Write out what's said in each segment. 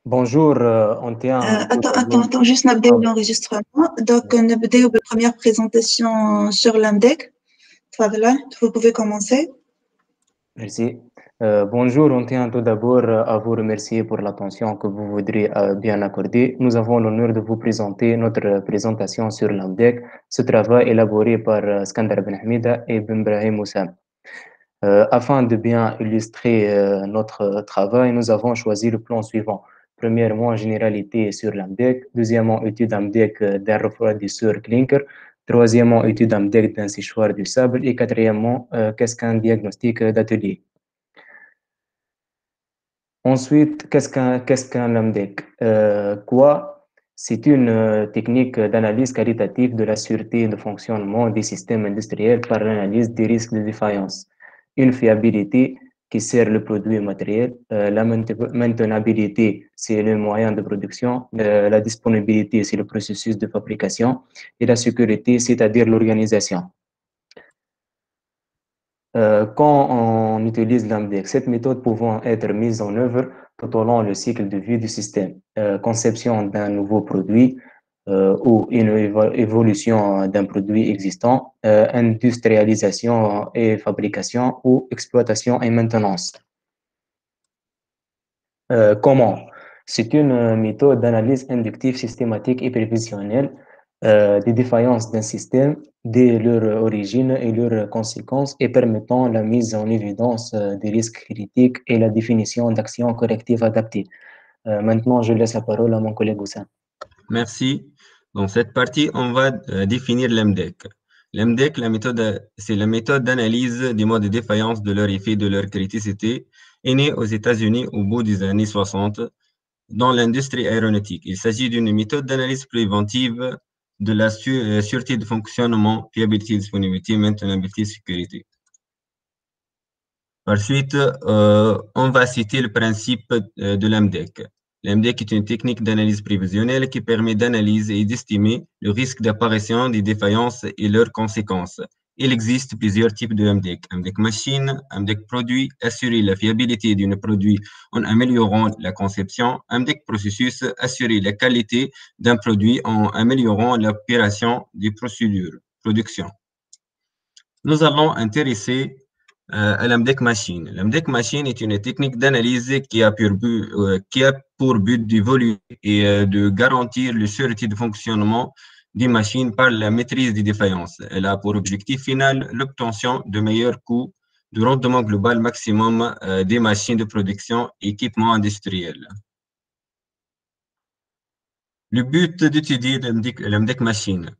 Bonjour, on tient tout d'abord. Attends, juste نبداو Ah, l'enregistrement. Donc, نبداو بالpremière présentation sur l'AMDEC. Voilà, vous pouvez commencer. merci. Bonjour, on tient tout d'abord à vous remercier pour l'attention que vous voudrez bien accorder. Nous avons l'honneur de vous présenter notre présentation sur l'AMDEC, ce travail élaboré par Skandar Ben Hamida et Ben Brahim Moussam. Afin de bien illustrer notre travail, nous avons choisi le plan suivant. Premièrement, généralité sur l'AMDEC. Deuxièmement, étude AMDEC d'un refroidisseur clinker. Troisièmement, étude AMDEC d'un séchoir du sable. Et quatrièmement, qu'est-ce qu'un diagnostic d'atelier. Ensuite, qu'est-ce qu'un AMDEC? Quoi? C'est une technique d'analyse qualitative de la sûreté et de fonctionnement des systèmes industriels par l'analyse des risques de défaillance. Une fiabilité qui sert le produit matériel, la maintenabilité, c'est le moyen de production, la disponibilité, c'est le processus de fabrication, et la sécurité, c'est-à-dire l'organisation. Quand on utilise l'AMDEC, cette méthode pouvant être mise en œuvre tout au long du cycle de vie du système, conception d'un nouveau produit ou une évolution d'un produit existant, industrialisation et fabrication ou exploitation et maintenance. Comment? C'est une méthode d'analyse inductive systématique et prévisionnelle des défaillances d'un système dès leur origine et leurs conséquences et permettant la mise en évidence des risques critiques et la définition d'actions correctives adaptées. Maintenant, je laisse la parole à mon collègue Oussam. Merci. Dans cette partie, on va définir l'MDEC. L'MDEC, c'est la méthode d'analyse des modes de défaillance, de leur effet, de leur criticité, est née aux États-Unis au bout des années 60 dans l'industrie aéronautique. Il s'agit d'une méthode d'analyse préventive de la sûreté de fonctionnement, fiabilité, disponibilité, maintenabilité, sécurité. Par suite, on va citer le principe de l'AMDEC. L'AMDEC est une technique d'analyse prévisionnelle qui permet d'analyser et d'estimer le risque d'apparition des défaillances et leurs conséquences. Il existe plusieurs types de AMDEC. AMDEC machine, AMDEC produit, assurer la fiabilité d'un produit en améliorant la conception, AMDEC processus, assurer la qualité d'un produit en améliorant l'opération des procédures, production. Nous allons intéresser à l'AMDEC machine. L'AMDEC machine est une technique d'analyse qui a pour but d'évoluer et de garantir la sûreté de fonctionnement des machines par la maîtrise des défaillances. Elle a pour objectif final l'obtention de meilleurs coûts de rendement global maximum des machines de production et équipements industriels. Le but d'étudier l'AMDEC machine: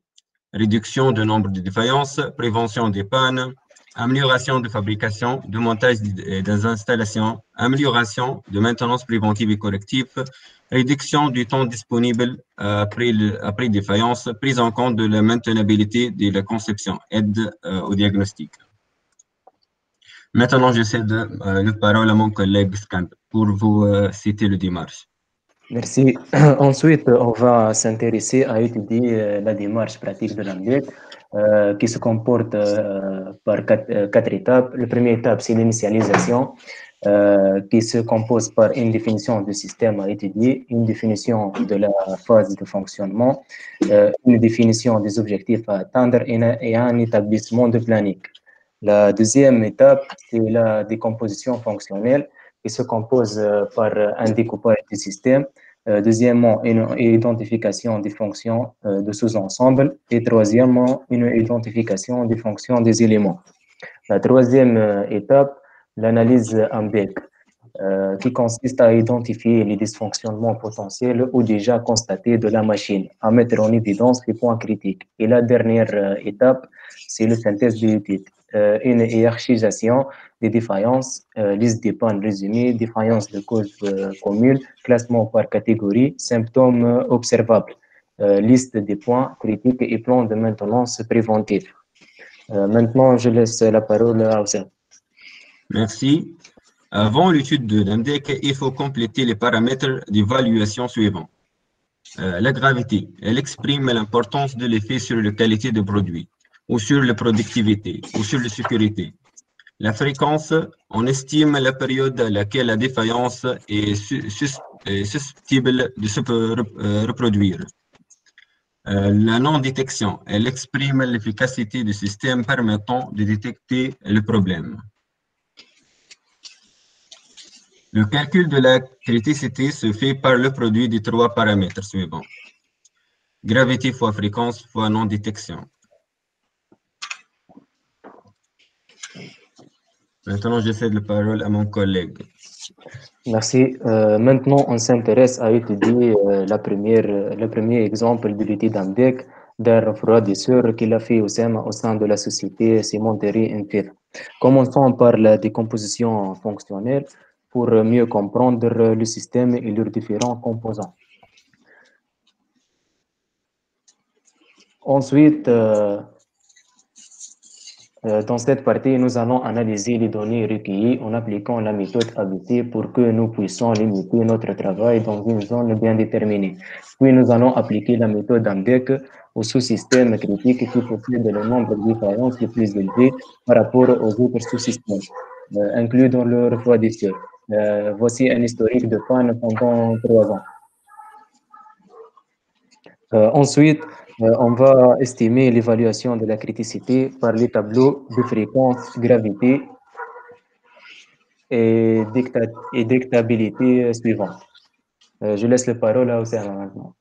réduction du nombre de défaillances, prévention des pannes, amélioration de fabrication, de montage des installations, amélioration de maintenance préventive et corrective, réduction du temps disponible après défaillance, prise en compte de la maintenabilité de la conception, aide au diagnostic. Maintenant, je cède la parole à mon collègue Skand pour vous citer le démarche. Merci. Ensuite, on va s'intéresser à étudier la démarche pratique de l'AMDEC qui se comporte par quatre étapes. La première étape, c'est l'initialisation qui se compose par une définition du système à étudier, une définition de la phase de fonctionnement, une définition des objectifs à atteindre et un établissement de planning. La deuxième étape, c'est la décomposition fonctionnelle qui se compose par un découpage du système. Deuxièmement, une identification des fonctions de sous-ensemble. Et troisièmement, une identification des fonctions des éléments. La troisième étape, l'analyse AMDEC, qui consiste à identifier les dysfonctionnements potentiels ou déjà constatés de la machine, à mettre en évidence les points critiques. Et la dernière étape, c'est la synthèse de l'étude. Une hiérarchisation des défaillances, liste des pannes résumées, défaillances de causes communes, classement par catégorie, symptômes observables, liste des points critiques et plan de maintenance préventive. Maintenant, je laisse la parole à Oussam. Merci. Avant l'étude de l'AMDEC, il faut compléter les paramètres d'évaluation suivants. La gravité, elle exprime l'importance de l'effet sur la qualité du produit, ou sur la productivité, ou sur la sécurité. La fréquence, on estime la période à laquelle la défaillance est est susceptible de se reproduire. La non-détection, elle exprime l'efficacité du système permettant de détecter le problème. Le calcul de la criticité se fait par le produit des trois paramètres suivants. Gravité fois fréquence fois non-détection. Maintenant, je cède la parole à mon collègue. Merci. Maintenant, on s'intéresse à étudier le premier exemple de l'étude d'Amdek d'un refroidisseur qu'il a fait au sein de la société Cimenterie Infir. Commençons par la décomposition fonctionnelle pour mieux comprendre le système et leurs différents composants. Ensuite, dans cette partie, nous allons analyser les données recueillies en appliquant la méthode ABC pour que nous puissions limiter notre travail dans une zone bien déterminée. Puis, nous allons appliquer la méthode AMDEC au sous-système critique qui possède le nombre de différences les plus élevées par rapport aux autres sous-systèmes, inclus dans le refroidisseur. Voici un historique de panne pendant 3 ans. Ensuite, on va estimer l'évaluation de la criticité par les tableaux de fréquence, gravité et détectabilité suivants. Je laisse la parole à Oussama maintenant.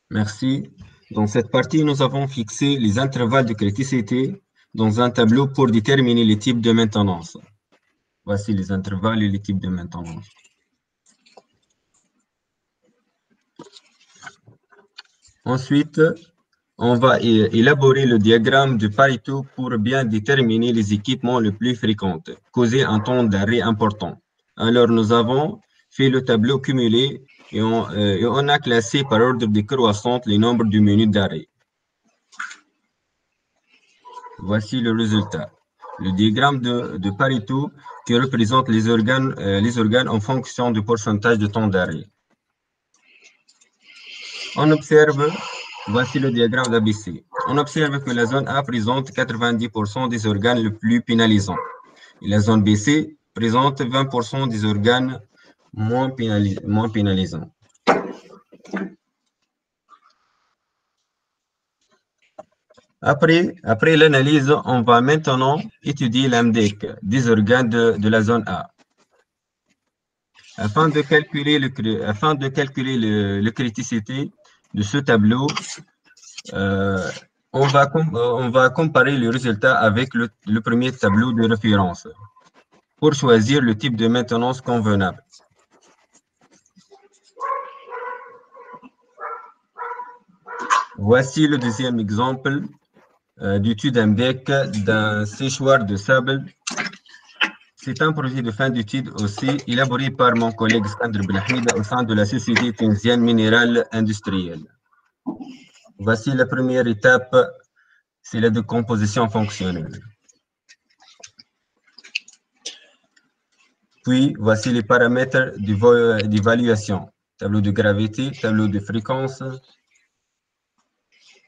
Merci. Dans cette partie, nous avons fixé les intervalles de criticité dans un tableau pour déterminer les types de maintenance. Voici les intervalles et les types de maintenance. Ensuite, on va élaborer le diagramme de Pareto pour bien déterminer les équipements les plus fréquents, causer un temps d'arrêt important. Alors, nous avons fait le tableau cumulé et on a classé par ordre décroissante les nombres de minutes d'arrêt. Voici le résultat. Le diagramme de Pareto qui représente les organes en fonction du pourcentage de temps d'arrêt. On observe, voici le diagramme d'ABC. On observe que la zone A présente 90% des organes les plus pénalisants. Et la zone BC présente 20% des organes moins pénalisants. Après l'analyse, on va maintenant étudier l'AMDEC des organes de la zone A. Afin de calculer le criticité de ce tableau, on va comparer les résultats avec le premier tableau de référence pour choisir le type de maintenance convenable. Voici le deuxième exemple d'étude AMDEC d'un séchoir de sable. C'est un projet de fin d'études aussi élaboré par mon collègue Skander Belhamid au sein de la Société tunisienne minérale industrielle. Voici la première étape, c'est la décomposition fonctionnelle. Puis, voici les paramètres d'évaluation. Tableau de gravité, tableau de fréquence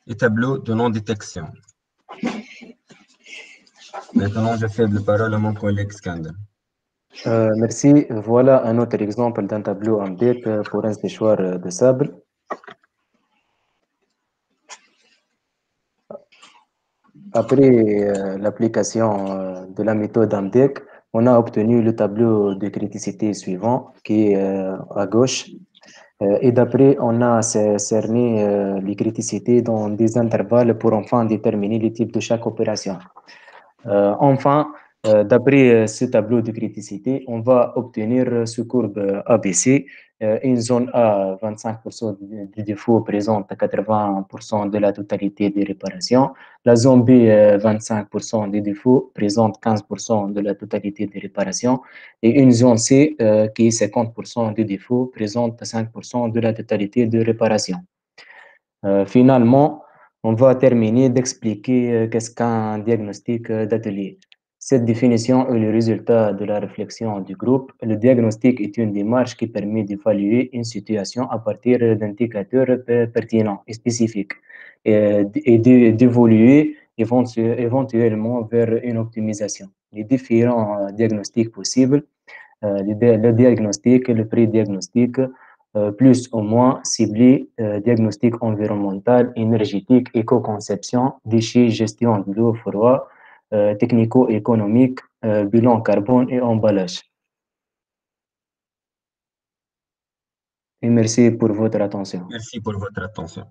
et tableau de non-détection. Maintenant, je cède la parole à mon collègue Skander. Merci. Voilà un autre exemple d'un tableau AMDEC pour un séchoir de sable. Après l'application de la méthode AMDEC, on a obtenu le tableau de criticité suivant qui est à gauche. Et d'après, on a cerné les criticités dans des intervalles pour enfin déterminer les types de chaque opération. Enfin, d'après ce tableau de criticité, on va obtenir ce courbe ABC. Une zone A, 25% du défaut présente 80% de la totalité des réparations. La zone B, 25% des défauts présente 15% de la totalité des réparations. Et une zone C, qui est 50% des défauts, présente 5% de la totalité des réparations. Finalement, on va terminer d'expliquer qu'est-ce qu'un diagnostic d'atelier. Cette définition est le résultat de la réflexion du groupe. Le diagnostic est une démarche qui permet d'évaluer une situation à partir d'indicateurs pertinents et spécifiques et d'évoluer éventuellement vers une optimisation. Les différents diagnostics possibles le diagnostic, le pré-diagnostic, plus ou moins ciblé, diagnostic environnemental, énergétique, éco-conception, déchets, gestion de l'eau froid, technico-économique, bilan carbone et emballage. Et merci pour votre attention. Merci pour votre attention.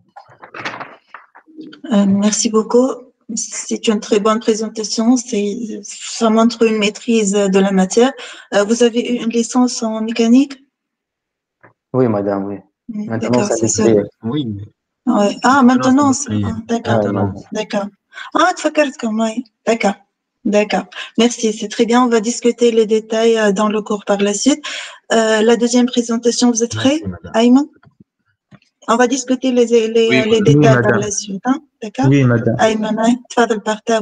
Merci beaucoup. C'est une très bonne présentation. Ça montre une maîtrise de la matière. Vous avez eu une licence en mécanique? Oui, madame, oui. Maintenant, D'accord, ça c'est ça. Oui. Ouais. Ah, maintenant, d'accord. Maintenant. D'accord. Ah, تفكرت comme oui. D'accord. D'accord. Merci, c'est très bien. On va discuter les détails dans le cours par la suite. La deuxième présentation, vous êtes prêts, Ayman? On va discuter les détails par la suite. Hein? D'accord? Oui, madame. Ayman,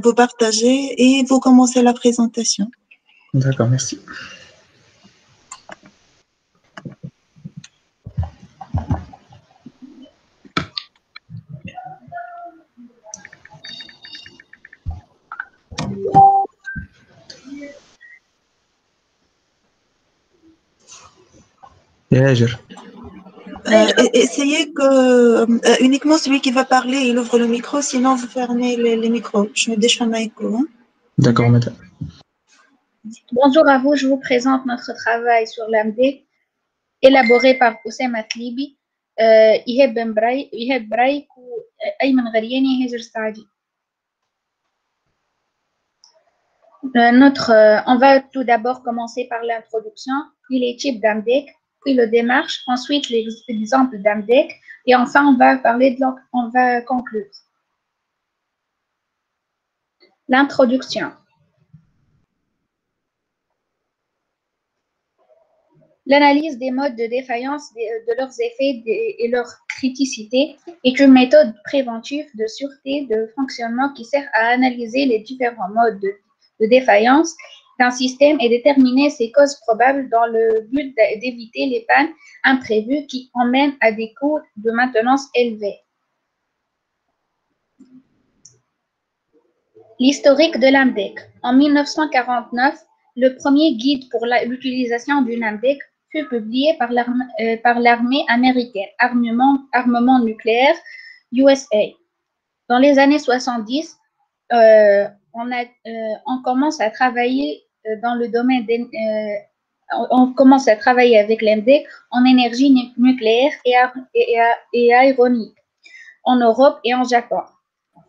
vous partagez et vous commencez la présentation. D'accord, merci. Essayez que uniquement celui qui va parler, il ouvre le micro, sinon vous fermez les micros. Je me déchire hein? D'accord, madame. Bonjour à vous, je vous présente notre travail sur l'AMD, élaboré par Oussama Tlibi, Iheb Braik ou Ayman Ghariani et Hezer Saadi. On va tout d'abord commencer par l'introduction, puis les types d'AMDEC, puis le démarche, ensuite les exemples d'AMDEC, et enfin on va conclure. L'introduction. L'analyse des modes de défaillance, de leurs effets et leur criticité est une méthode préventive de sûreté de fonctionnement qui sert à analyser les différents modes de défaillance d'un système et déterminer ses causes probables dans le but d'éviter les pannes imprévues qui emmènent à des coûts de maintenance élevés. L'historique de l'AMDEC. En 1949, le premier guide pour l'utilisation d'une AMDEC fut publié par l'armée américaine, armement nucléaire USA. Dans les années 70, on commence à travailler dans le domaine on commence à travailler avec l'AMDEC en énergie nucléaire et aéronique en Europe et en Japon.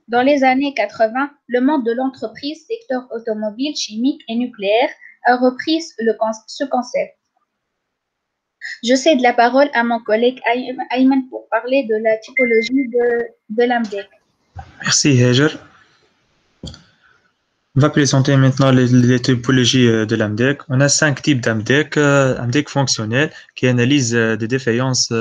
Dans les années 80, le monde de l'entreprise, secteur automobile, chimique et nucléaire, a repris ce concept. Je cède la parole à mon collègue Ayman pour parler de la typologie de l'AMDEC. Merci, Heger. On va présenter maintenant les typologies de l'AMDEC. On a 5 types d'AMDEC. AMDEC fonctionnel qui analyse des défaillances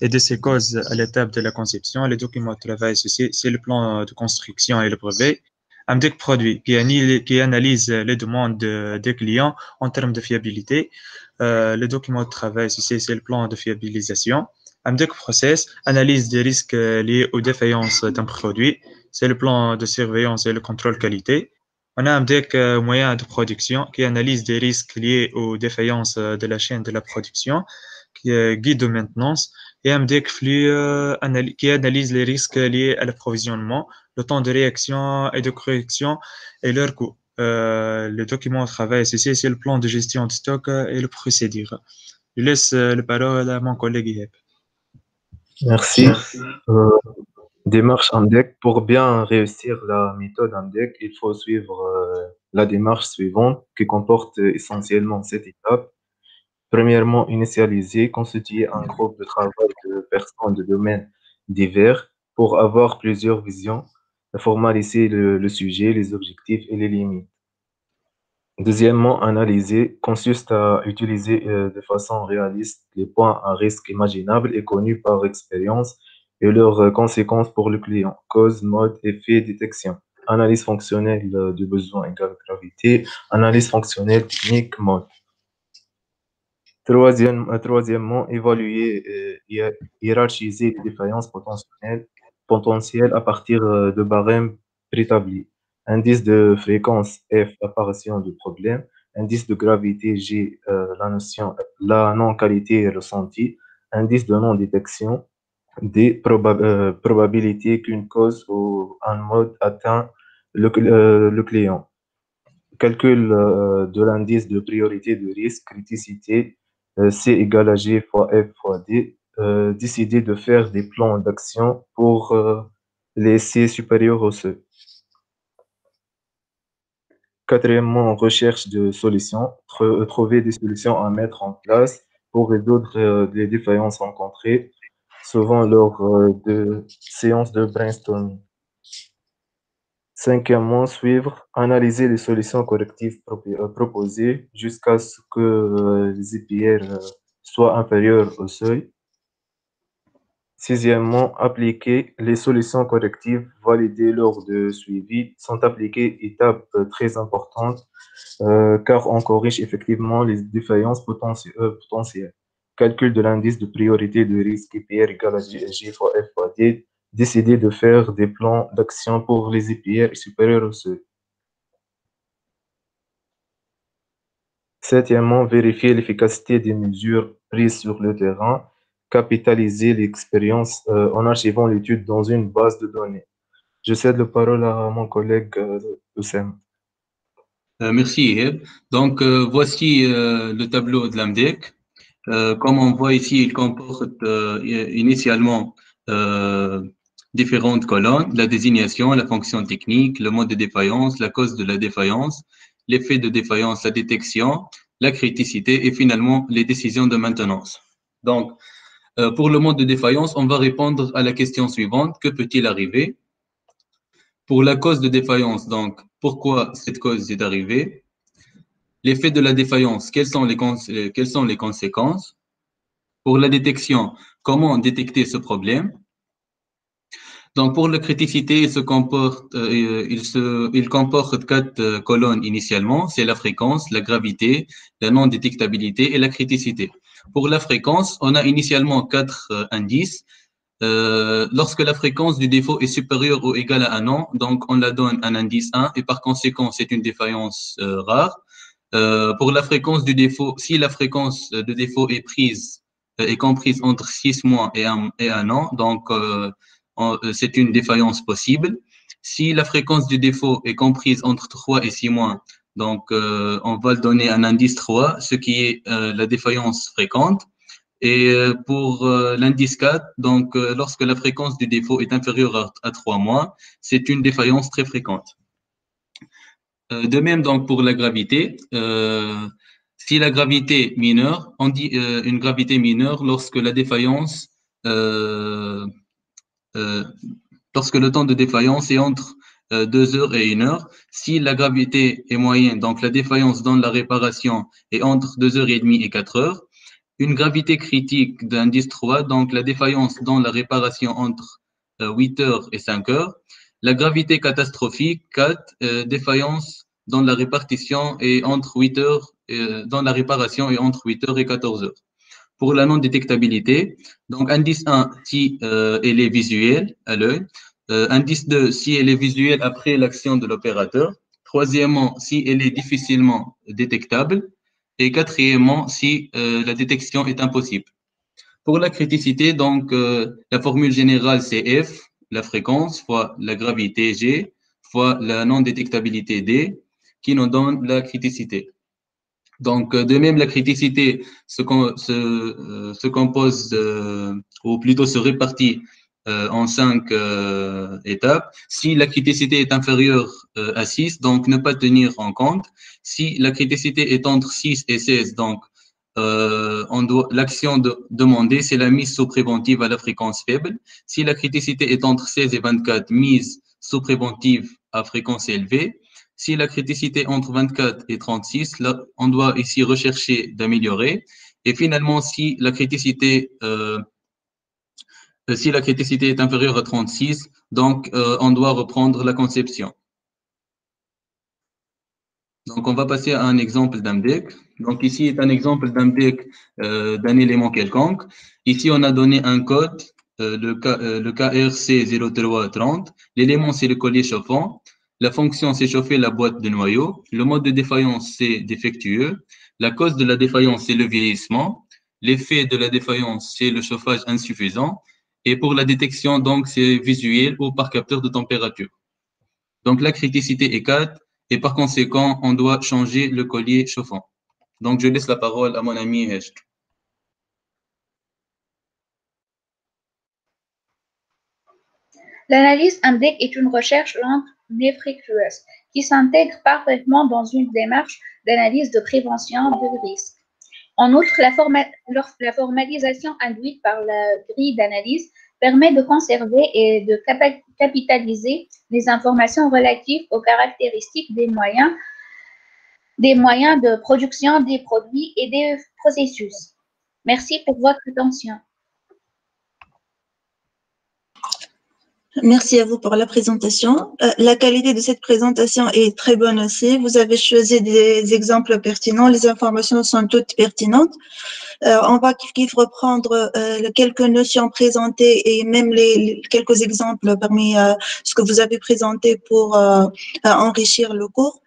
et de ses causes à l'étape de la conception. Les documents de travail, c'est le plan de construction et le brevet. AMDEC produit qui analyse les demandes des clients en termes de fiabilité. Le document de travail, c'est le plan de fiabilisation. AMDEC process analyse des risques liés aux défaillances d'un produit. C'est le plan de surveillance et le contrôle qualité. On a AMDEC moyen de production qui analyse des risques liés aux défaillances de la chaîne de la production, qui est guide de maintenance, et AMDEC flux qui analyse les risques liés à l'approvisionnement, le temps de réaction et de correction et leur coût. Le document de travail, c'est le plan de gestion de stock et le procédure. Je laisse la parole à mon collègue Iheb. Merci. Démarche AMDEC. Pour bien réussir la méthode AMDEC, il faut suivre la démarche suivante qui comporte essentiellement 7 étapes. Premièrement, initialiser, constituer un groupe de travail de personnes de domaines divers pour avoir plusieurs visions, formaliser le sujet, les objectifs et les limites. Deuxièmement, analyser consiste à utiliser de façon réaliste les points à risque imaginables et connus par expérience et leurs conséquences pour le client. Cause, mode, effet, détection. Analyse fonctionnelle du besoin égale gravité. Analyse fonctionnelle technique, mode. Troisièmement, évaluer et hiérarchiser les défaillances potentielles à partir de barèmes préétablis. Indice de fréquence F, apparition du problème. indice de gravité G, la non-qualité ressentie, indice de non-détection, des probabilités qu'une cause ou un mode atteint le client. Calcul de l'indice de priorité de risque, criticité, C égale à G fois F fois D. Décider de faire des plans d'action pour les C supérieurs au seuil. Quatrièmement, recherche de solutions, trouver des solutions à mettre en place pour résoudre les défaillances rencontrées, souvent lors de séances de brainstorming. Cinquièmement, suivre, analyser les solutions correctives proposées jusqu'à ce que les IPR soient inférieurs au seuil. Sixièmement, appliquer les solutions correctives validées lors de suivi sont appliquées étape très importante car on corrige effectivement les défaillances potentielles. Calcul de l'indice de priorité de risque IPR égale à G fois F fois D. Décider de faire des plans d'action pour les IPR supérieurs au seuil. Septièmement, vérifier l'efficacité des mesures prises sur le terrain. Capitaliser l'expérience en archivant l'étude dans une base de données. Je cède la parole à mon collègue Oussem. Merci, Yves. Donc, voici le tableau de l'AMDEC. Comme on voit ici, il comporte initialement différentes colonnes, la désignation, la fonction technique, le mode de défaillance, la cause de la défaillance, l'effet de défaillance, la détection, la criticité et finalement les décisions de maintenance. Donc, pour le mode de défaillance, on va répondre à la question suivante, que peut-il arriver? Pour la cause de défaillance, donc, pourquoi cette cause est arrivée? L'effet de la défaillance, quelles sont les conséquences? Pour la détection, comment détecter ce problème? Donc, pour la criticité, il comporte 4 colonnes initialement. C'est la fréquence, la gravité, la non-détectabilité et la criticité. Pour la fréquence, on a initialement 4 indices. Lorsque la fréquence du défaut est supérieure ou égale à 1 an, donc on la donne un indice 1 et par conséquent, c'est une défaillance rare. Pour la fréquence du défaut, si la fréquence de défaut est comprise entre 6 mois et 1 an, donc c'est une défaillance possible. Si la fréquence du défaut est comprise entre 3 et 6 mois, donc on va le donner un indice 3, ce qui est la défaillance fréquente. Et pour l'indice 4, donc lorsque la fréquence du défaut est inférieure à 3 mois, c'est une défaillance très fréquente. De même, donc pour la gravité, si la gravité mineure, on dit une gravité mineure lorsque la défaillance, lorsque le temps de défaillance est entre 2 heures et 1 heure. Si la gravité est moyenne, donc la défaillance dans la réparation est entre 2 heures et demie et 4 heures. Une gravité critique d'indice 3, donc la défaillance dans la réparation entre 8 heures et 5 heures. La gravité catastrophique, 4, défaillance dans la répartition et entre 8 heures, dans la réparation et entre 8 heures et 14 heures. Pour la non-détectabilité, donc indice 1, si elle est visuelle à l'œil. Indice 2, si elle est visuelle après l'action de l'opérateur. Troisièmement, si elle est difficilement détectable. Et quatrièmement, si la détection est impossible. Pour la criticité, donc, la formule générale, c'est F, la fréquence, fois la gravité G, fois la non-détectabilité D, qui nous donne la criticité. Donc, de même, la criticité se compose, ou plutôt se répartit en 5 étapes. Si la criticité est inférieure à 6, donc ne pas tenir en compte. Si la criticité est entre 6 et 16, donc l'action demandée, c'est la mise sous préventive à la fréquence faible. Si la criticité est entre 16 et 24, mise sous préventive à fréquence élevée. Si la criticité est entre 24 et 36, là, on doit ici rechercher d'améliorer. Et finalement, si la criticité est inférieure à 36, donc on doit reprendre la conception. Donc, on va passer à un exemple d'AMDEC. Donc, ici est un exemple d'AMDEC d'un élément quelconque. Ici, on a donné un code, le KRC0330. L'élément, c'est le collier chauffant. La fonction, c'est chauffer la boîte de noyau. Le mode de défaillance, c'est défectueux. La cause de la défaillance, c'est le vieillissement. L'effet de la défaillance, c'est le chauffage insuffisant. Et pour la détection, donc, c'est visuel ou par capteur de température. Donc, la criticité est 4 et par conséquent, on doit changer le collier chauffant. Donc, je laisse la parole à mon ami Hej. L'analyse MDEC est une recherche lente mais fructueuse qui s'intègre parfaitement dans une démarche d'analyse de prévention de risque. En outre, la formalisation induite par la grille d'analyse permet de conserver et de capitaliser les informations relatives aux caractéristiques des moyens de production des produits et des processus. Merci pour votre attention. Merci à vous pour la présentation. La qualité de cette présentation est très bonne aussi. Vous avez choisi des exemples pertinents. Les informations sont toutes pertinentes. On va reprendre quelques notions présentées et même quelques exemples parmi ce que vous avez présenté pour enrichir le cours.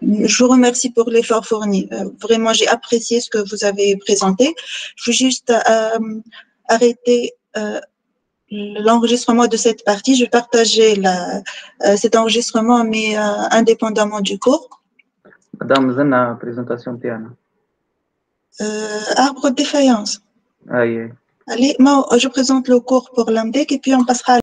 Je vous remercie pour l'effort fourni. Vraiment, j'ai apprécié ce que vous avez présenté. Je veux juste arrêter l'enregistrement de cette partie. Je vais partager cet enregistrement, mais indépendamment du cours. Madame, vous avez une présentation Tiana. Arbre de défaillance. Aïe. Allez, moi, je présente le cours pour l'AMDEC et puis on passera à